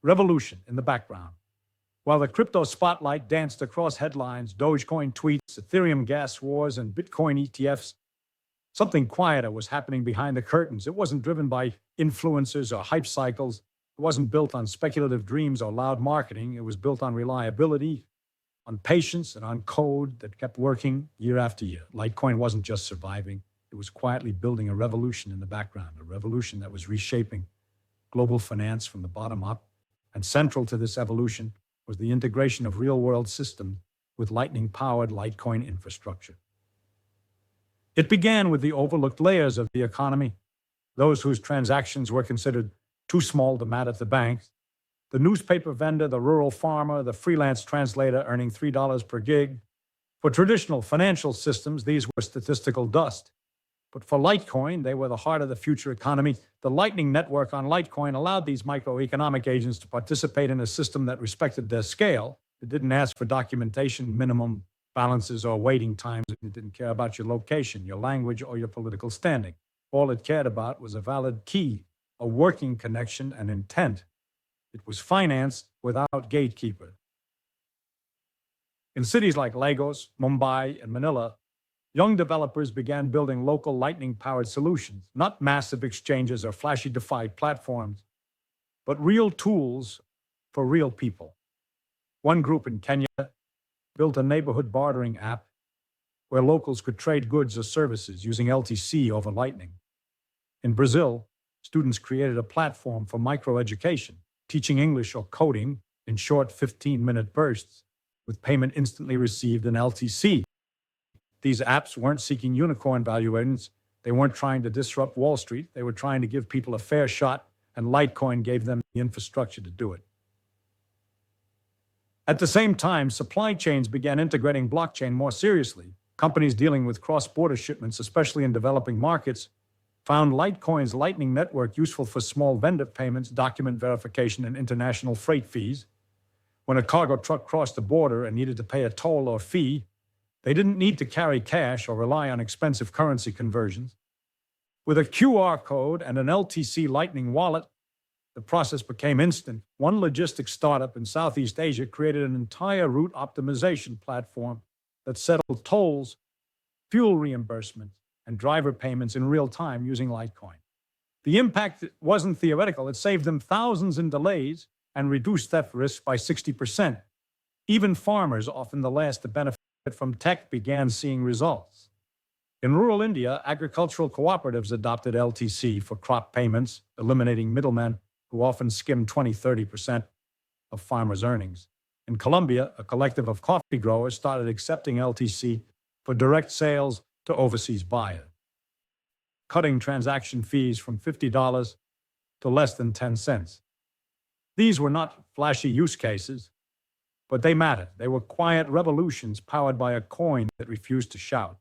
Speaker 1: Revolution in the background. While the crypto spotlight danced across headlines, Dogecoin tweets, Ethereum gas wars, and Bitcoin ETFs, something quieter was happening behind the curtains. It wasn't driven by influencers or hype cycles. It wasn't built on speculative dreams or loud marketing. It was built on reliability, on patience, and on code that kept working year after year. Litecoin wasn't just surviving. It was quietly building a revolution in the background, a revolution that was reshaping global finance from the bottom up. And central to this evolution was the integration of real-world systems with Lightning-powered Litecoin infrastructure. It began with the overlooked layers of the economy, those whose transactions were considered too small to matter at the banks: the newspaper vendor, the rural farmer, the freelance translator earning $3 per gig. For traditional financial systems, these were statistical dust. But for Litecoin, they were the heart of the future economy. The Lightning Network on Litecoin allowed these microeconomic agents to participate in a system that respected their scale. It didn't ask for documentation, minimum balances, or waiting times. It didn't care about your location, your language, or your political standing. All it cared about was a valid key, a working connection, and intent. It was financed without gatekeeper. In cities like Lagos, Mumbai, and Manila, young developers began building local Lightning-powered solutions, not massive exchanges or flashy DeFi platforms, but real tools for real people. One group in Kenya built a neighborhood bartering app where locals could trade goods or services using LTC over Lightning. In Brazil, students created a platform for microeducation, teaching English or coding in short 15-minute bursts, with payment instantly received in LTC. These apps weren't seeking unicorn valuations. They weren't trying to disrupt Wall Street. They were trying to give people a fair shot, and Litecoin gave them the infrastructure to do it. At the same time, supply chains began integrating blockchain more seriously. Companies dealing with cross-border shipments, especially in developing markets, found Litecoin's Lightning Network useful for small vendor payments, document verification, and international freight fees. When a cargo truck crossed the border and needed to pay a toll or fee, they didn't need to carry cash or rely on expensive currency conversions. With a QR code and an LTC Lightning wallet, the process became instant. One logistics startup in Southeast Asia created an entire route optimization platform that settled tolls, fuel reimbursements, and driver payments in real time using Litecoin. The impact wasn't theoretical. It saved them thousands in delays and reduced theft risks by 60%. Even farmers, often the last to benefit from tech, began seeing results. In rural India, agricultural cooperatives adopted LTC for crop payments, eliminating middlemen who often skim 20–30% of farmers' earnings. In Colombia, a collective of coffee growers started accepting LTC for direct sales to overseas buyers, cutting transaction fees from $50 to less than 10 cents. These were not flashy use cases, but they mattered. They were quiet revolutions powered by a coin that refused to shout.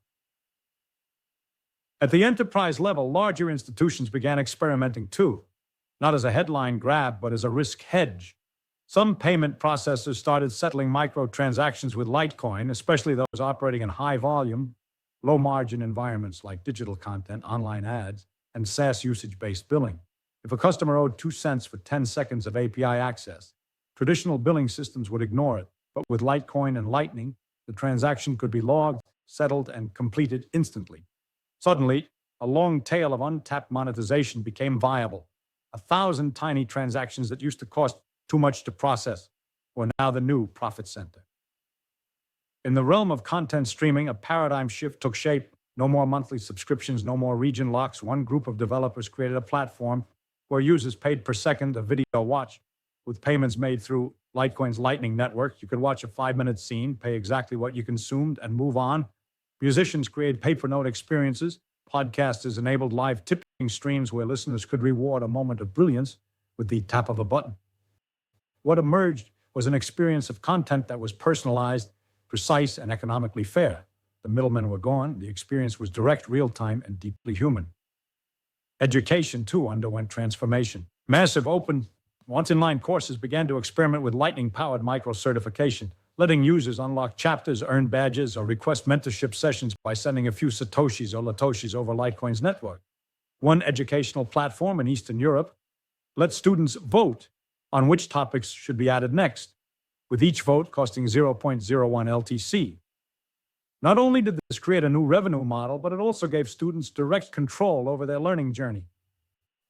Speaker 1: At the enterprise level, larger institutions began experimenting too, not as a headline grab, but as a risk hedge. Some payment processors started settling microtransactions with Litecoin, especially those operating in high-volume, low-margin environments like digital content, online ads, and SaaS usage-based billing. If a customer owed 2 cents for 10 seconds of API access, traditional billing systems would ignore it. But with Litecoin and Lightning, the transaction could be logged, settled, and completed instantly. Suddenly, a long tail of untapped monetization became viable. 1,000 tiny transactions that used to cost too much to process were now the new profit center. In the realm of content streaming, a paradigm shift took shape. No more monthly subscriptions, no more region locks. One group of developers created a platform where users paid per second of video watch. With payments made through Litecoin's Lightning Network, you could watch a 5-minute scene, pay exactly what you consumed, and move on. Musicians created paper-note experiences. Podcasters enabled live tipping streams where listeners could reward a moment of brilliance with the tap of a button. What emerged was an experience of content that was personalized, precise, and economically fair. The middlemen were gone. The experience was direct, real-time, and deeply human. Education, too, underwent transformation. Massive open, once-in-line courses began to experiment with Lightning-powered micro-certification, letting users unlock chapters, earn badges, or request mentorship sessions by sending a few satoshis or latoshis over Litecoin's network. One educational platform in Eastern Europe let students vote on which topics should be added next, with each vote costing 0.01 LTC. Not only did this create a new revenue model, but it also gave students direct control over their learning journey.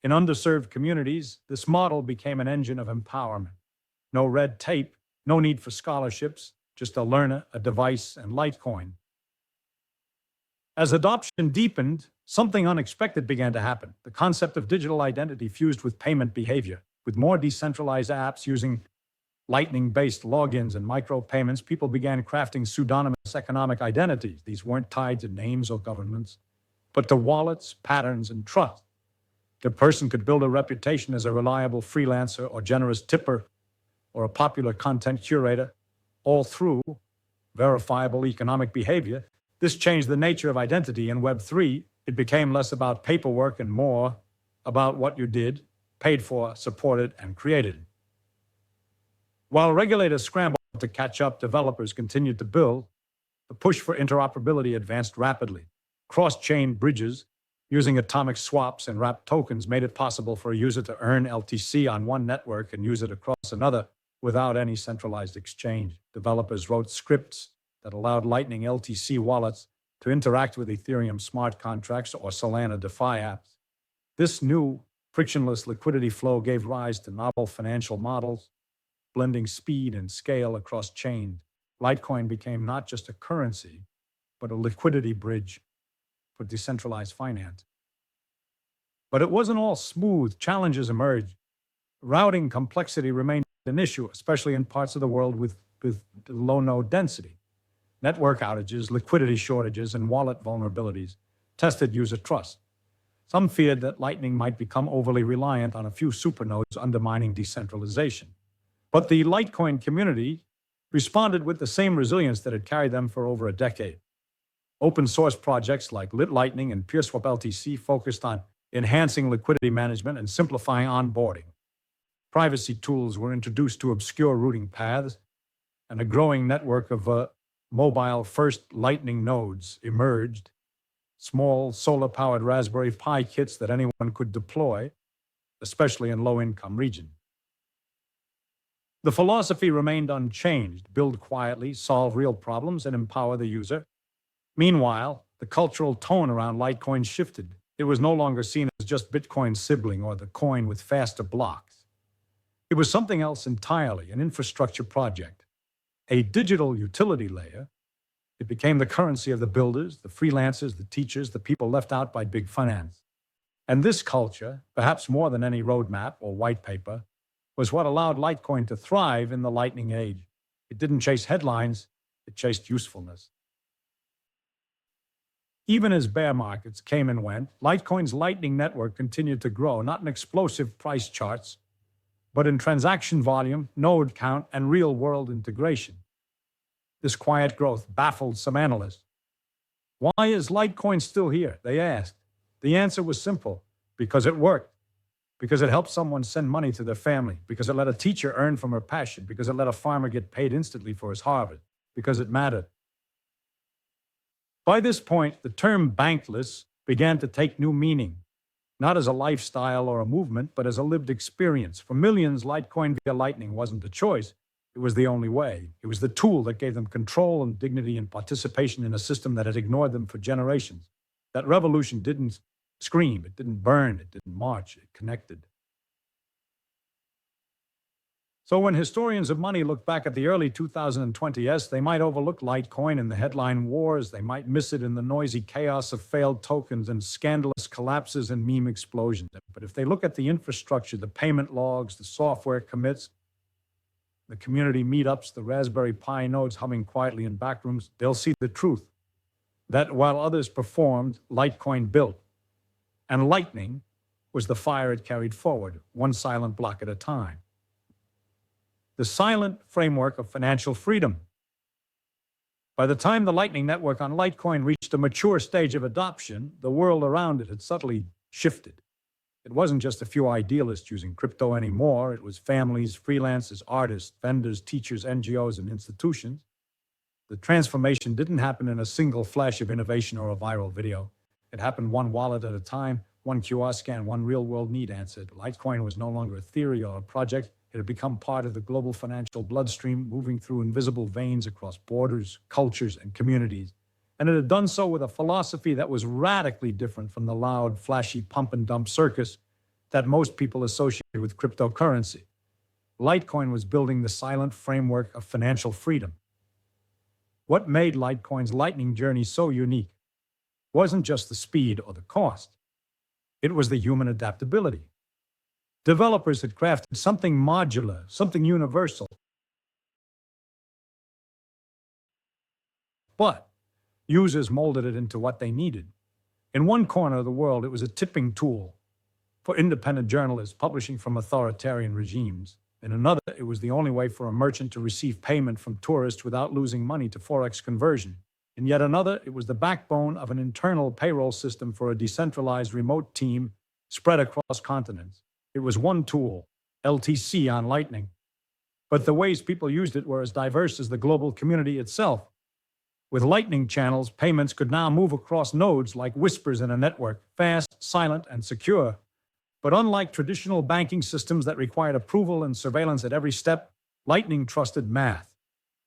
Speaker 1: In underserved communities, this model became an engine of empowerment. No red tape, no need for scholarships, just a learner, a device, and Litecoin. As adoption deepened, something unexpected began to happen. The concept of digital identity fused with payment behavior. With more decentralized apps using Lightning-based logins and micropayments, people began crafting pseudonymous economic identities. These weren't tied to names or governments, but to wallets, patterns, and trust. The person could build a reputation as a reliable freelancer or generous tipper or a popular content curator, all through verifiable economic behavior. This changed the nature of identity in Web3. It became less about paperwork and more about what you did, paid for, supported, and created. While regulators scrambled to catch up, developers continued to build. The push for interoperability advanced rapidly. Cross-chain bridges using atomic swaps and wrapped tokens made it possible for a user to earn LTC on one network and use it across another without any centralized exchange. Developers wrote scripts that allowed Lightning LTC wallets to interact with Ethereum smart contracts or Solana DeFi apps. This new frictionless liquidity flow gave rise to novel financial models, blending speed and scale across chains. Litecoin became not just a currency, but a liquidity bridge for decentralized finance. But it wasn't all smooth. Challenges emerged. Routing complexity remained an issue, especially in parts of the world with low node density. Network outages, liquidity shortages, and wallet vulnerabilities tested user trust. Some feared that Lightning might become overly reliant on a few supernodes, undermining decentralization. But the Litecoin community responded with the same resilience that had carried them for over a decade. Open source projects like Lightning and PeerSwap LTC focused on enhancing liquidity management and simplifying onboarding. Privacy tools were introduced to obscure routing paths, and a growing network of mobile-first Lightning nodes emerged, small solar-powered Raspberry Pi kits that anyone could deploy, especially in low-income regions. The philosophy remained unchanged: build quietly, solve real problems, and empower the user. Meanwhile, the cultural tone around Litecoin shifted. It was no longer seen as just Bitcoin's sibling or the coin with faster blocks. It was something else entirely, an infrastructure project, a digital utility layer. It became the currency of the builders, the freelancers, the teachers, the people left out by big finance. And this culture, perhaps more than any roadmap or white paper, was what allowed Litecoin to thrive in the Lightning age. It didn't chase headlines, it chased usefulness. Even as bear markets came and went, Litecoin's Lightning network continued to grow, not in explosive price charts, but in transaction volume, node count, and real-world integration. This quiet growth baffled some analysts. Why is Litecoin still here? They asked. The answer was simple: because it worked. Because it helped someone send money to their family, because it let a teacher earn from her passion, because it let a farmer get paid instantly for his harvest, because it mattered. By this point, the term bankless began to take new meaning, not as a lifestyle or a movement, but as a lived experience. For millions, Litecoin via Lightning wasn't a choice. It was the only way. It was the tool that gave them control and dignity and participation in a system that had ignored them for generations. That revolution didn't scream, it didn't burn, it didn't march, it connected. So when historians of money look back at the early 2020s, they might overlook Litecoin in the headline wars, they might miss it in the noisy chaos of failed tokens and scandalous collapses and meme explosions. But if they look at the infrastructure, the payment logs, the software commits, the community meetups, the Raspberry Pi nodes humming quietly in backrooms, they'll see the truth. That while others performed, Litecoin built. And Lightning was the fire it carried forward, one silent block at a time. The silent framework of financial freedom. By the time the Lightning Network on Litecoin reached a mature stage of adoption, the world around it had subtly shifted. It wasn't just a few idealists using crypto anymore. It was families, freelancers, artists, vendors, teachers, NGOs, and institutions. The transformation didn't happen in a single flash of innovation or a viral video. It happened one wallet at a time, one QR scan, one real-world need answered. Litecoin was no longer a theory or a project. It had become part of the global financial bloodstream, moving through invisible veins across borders, cultures, and communities. And it had done so with a philosophy that was radically different from the loud, flashy pump-and-dump circus that most people associate with cryptocurrency. Litecoin was building the silent framework of financial freedom. What made Litecoin's Lightning journey so unique wasn't just the speed or the cost. It was the human adaptability. Developers had crafted something modular, something universal. But users molded it into what they needed. In one corner of the world, it was a tipping tool for independent journalists publishing from authoritarian regimes. In another, it was the only way for a merchant to receive payment from tourists without losing money to Forex conversion. In yet another, it was the backbone of an internal payroll system for a decentralized remote team spread across continents. It was one tool, LTC on Lightning. But the ways people used it were as diverse as the global community itself. With Lightning channels, payments could now move across nodes like whispers in a network, fast, silent, and secure. But unlike traditional banking systems that required approval and surveillance at every step, Lightning trusted math.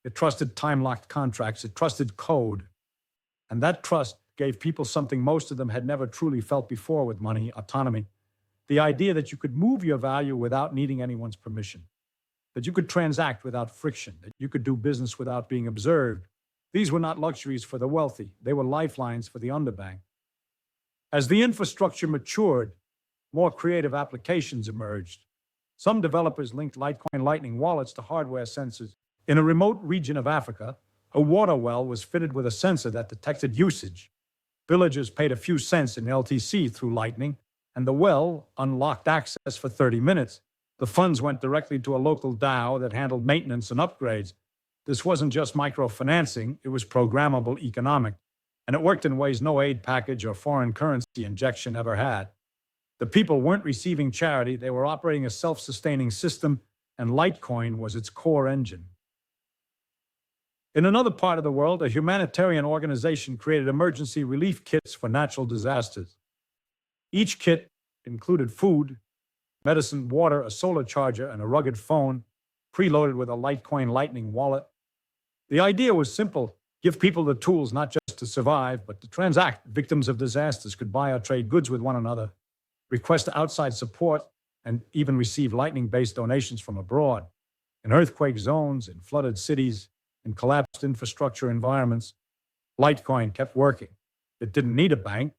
Speaker 1: It trusted time-locked contracts. It trusted code. And that trust gave people something most of them had never truly felt before with money: autonomy. The idea that you could move your value without needing anyone's permission, that you could transact without friction, that you could do business without being observed. These were not luxuries for the wealthy. They were lifelines for the underbanked. As the infrastructure matured, more creative applications emerged. Some developers linked Litecoin Lightning wallets to hardware sensors. In a remote region of Africa, a water well was fitted with a sensor that detected usage. Villagers paid a few cents in LTC through Lightning, and the well unlocked access for 30 minutes. The funds went directly to a local DAO that handled maintenance and upgrades. This wasn't just microfinancing, it was programmable economic, and it worked in ways no aid package or foreign currency injection ever had. The people weren't receiving charity, they were operating a self-sustaining system, and Litecoin was its core engine. In another part of the world, a humanitarian organization created emergency relief kits for natural disasters. Each kit included food, medicine, water, a solar charger, and a rugged phone, preloaded with a Litecoin Lightning wallet. The idea was simple: give people the tools not just to survive, but to transact. Victims of disasters could buy or trade goods with one another, request outside support, and even receive Lightning-based donations from abroad. In earthquake zones, in flooded cities, in collapsed infrastructure environments, Litecoin kept working. It didn't need a bank.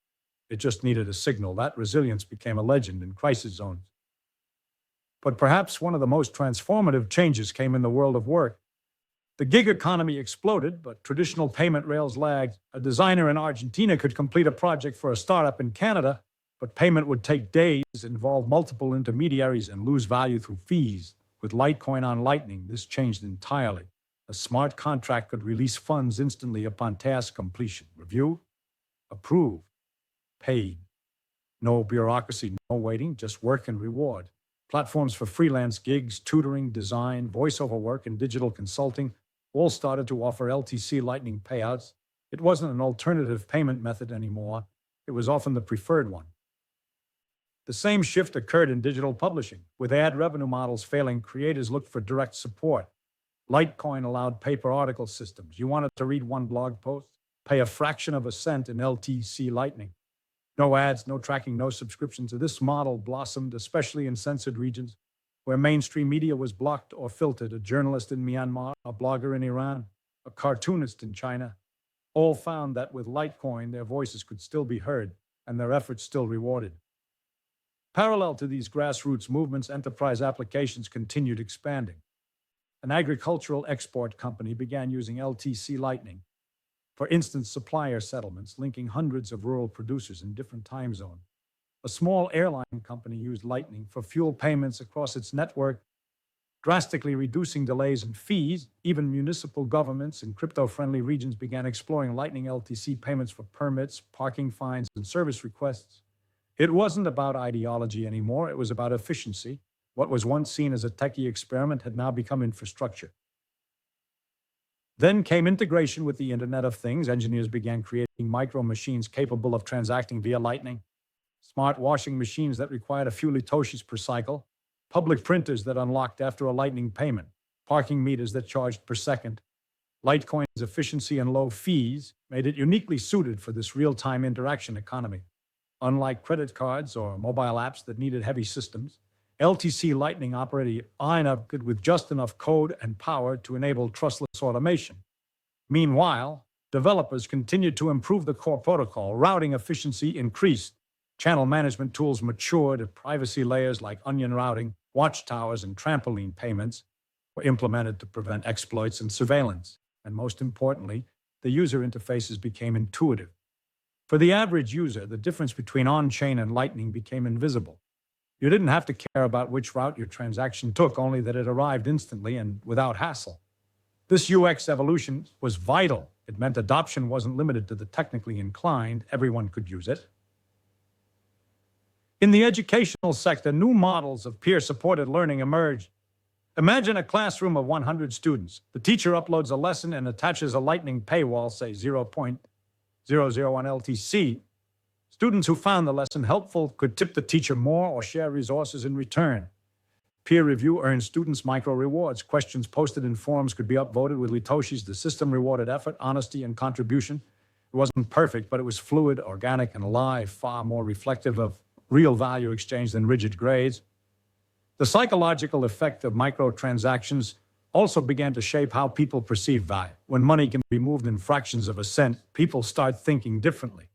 Speaker 1: It just needed a signal. That resilience became a legend in crisis zones. But perhaps one of the most transformative changes came in the world of work. The gig economy exploded, but traditional payment rails lagged. A designer in Argentina could complete a project for a startup in Canada, but payment would take days, involve multiple intermediaries, and lose value through fees. With Litecoin on Lightning, this changed entirely. A smart contract could release funds instantly upon task completion. Review, approve, paid. No bureaucracy, no waiting, just work and reward. Platforms for freelance gigs, tutoring, design, voiceover work, and digital consulting all started to offer LTC Lightning payouts. It wasn't an alternative payment method anymore. It was often the preferred one. The same shift occurred in digital publishing. With ad revenue models failing, creators looked for direct support. Litecoin allowed paper article systems. You wanted to read one blog post? Pay a fraction of a cent in LTC Lightning. No ads, no tracking, no subscriptions. This model blossomed, especially in censored regions where mainstream media was blocked or filtered. A journalist in Myanmar, a blogger in Iran, a cartoonist in China, all found that with Litecoin, their voices could still be heard and their efforts still rewarded. Parallel to these grassroots movements, enterprise applications continued expanding. An agricultural export company began using LTC Lightning. For instance, supplier settlements linking hundreds of rural producers in different time zones. A small airline company used Lightning for fuel payments across its network, drastically reducing delays and fees. Even municipal governments in crypto-friendly regions began exploring Lightning LTC payments for permits, parking fines, and service requests. It wasn't about ideology anymore. It was about efficiency. What was once seen as a techie experiment had now become infrastructure. Then came integration with the Internet of Things. Engineers began creating micro machines capable of transacting via Lightning, smart washing machines that required a few Litoshis per cycle, public printers that unlocked after a Lightning payment, parking meters that charged per second. Litecoin's efficiency and low fees made it uniquely suited for this real-time interaction economy. Unlike credit cards or mobile apps that needed heavy systems, LTC Lightning operated with just enough code and power to enable trustless automation. Meanwhile, developers continued to improve the core protocol. Routing efficiency increased. Channel management tools matured. Privacy layers like onion routing, watchtowers, and trampoline payments were implemented to prevent exploits and surveillance. And most importantly, the user interfaces became intuitive. For the average user, the difference between on-chain and Lightning became invisible. You didn't have to care about which route your transaction took, only that it arrived instantly and without hassle. This UX evolution was vital. It meant adoption wasn't limited to the technically inclined. Everyone could use it. In the educational sector, new models of peer-supported learning emerged. Imagine a classroom of 100 students. The teacher uploads a lesson and attaches a Lightning paywall, say 0.001 LTC. Students who found the lesson helpful could tip the teacher more or share resources in return. Peer review earned students micro rewards. Questions posted in forums could be upvoted with Litoshis. The system rewarded effort, honesty, and contribution. It wasn't perfect, but it was fluid, organic, and alive, far more reflective of real value exchange than rigid grades. The psychological effect of microtransactions also began to shape how people perceive value. When money can be moved in fractions of a cent, people start thinking differently.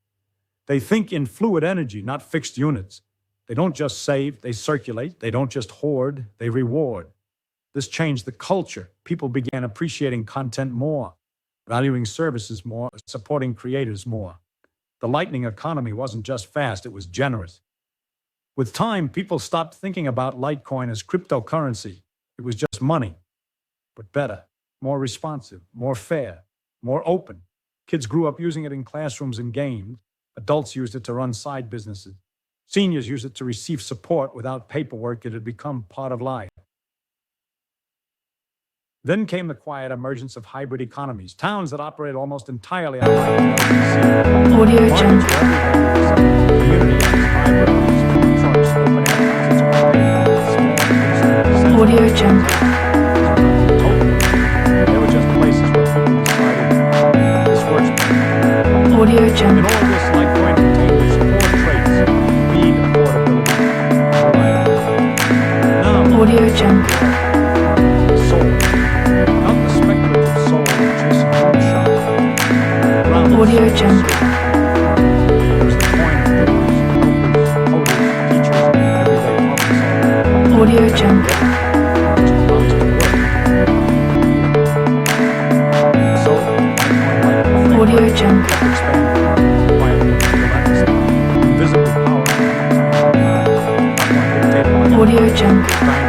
Speaker 1: They think in fluid energy, not fixed units. They don't just save, they circulate. They don't just hoard, they reward. This changed the culture. People began appreciating content more, valuing services more, supporting creators more. The Lightning economy wasn't just fast, it was generous. With time, people stopped thinking about Litecoin as cryptocurrency. It was just money, but better, more responsive, more fair, more open. Kids grew up using it in classrooms and games. Adults used it to run side businesses. Seniors used it to receive support without paperwork. It had become part of life. Then came the quiet emergence of hybrid economies, towns that operate almost entirely on LTC.
Speaker 3: Audio
Speaker 1: Markets
Speaker 3: Jungle.
Speaker 1: were everywhere. Community apps, libraries, food trucks, open air concerts, all paid for. Small business,
Speaker 3: Audio Jungle.
Speaker 1: they were just places where people decided this works better.
Speaker 3: Audio
Speaker 1: In
Speaker 3: Jungle.
Speaker 1: all this, Litecoin contained its four traits: speed, affordability, reliability. Now,
Speaker 3: Audio Jungle.
Speaker 1: soul. Not the speculative soul of chasing moonshine. Grounded
Speaker 3: Audio
Speaker 1: soul.
Speaker 3: Jungle.
Speaker 1: It was the coin of doers, helpers, coders, teachers, and everyday problem solvers.
Speaker 3: Audio Jungle.
Speaker 1: Which promised to work. So, Litecoin, like the framework,
Speaker 3: Audio Jungle.
Speaker 1: kept expanding, quietly, relentlessly, invisibly powering mankind. Not one dictated by
Speaker 3: Audio Jungle.
Speaker 1: giant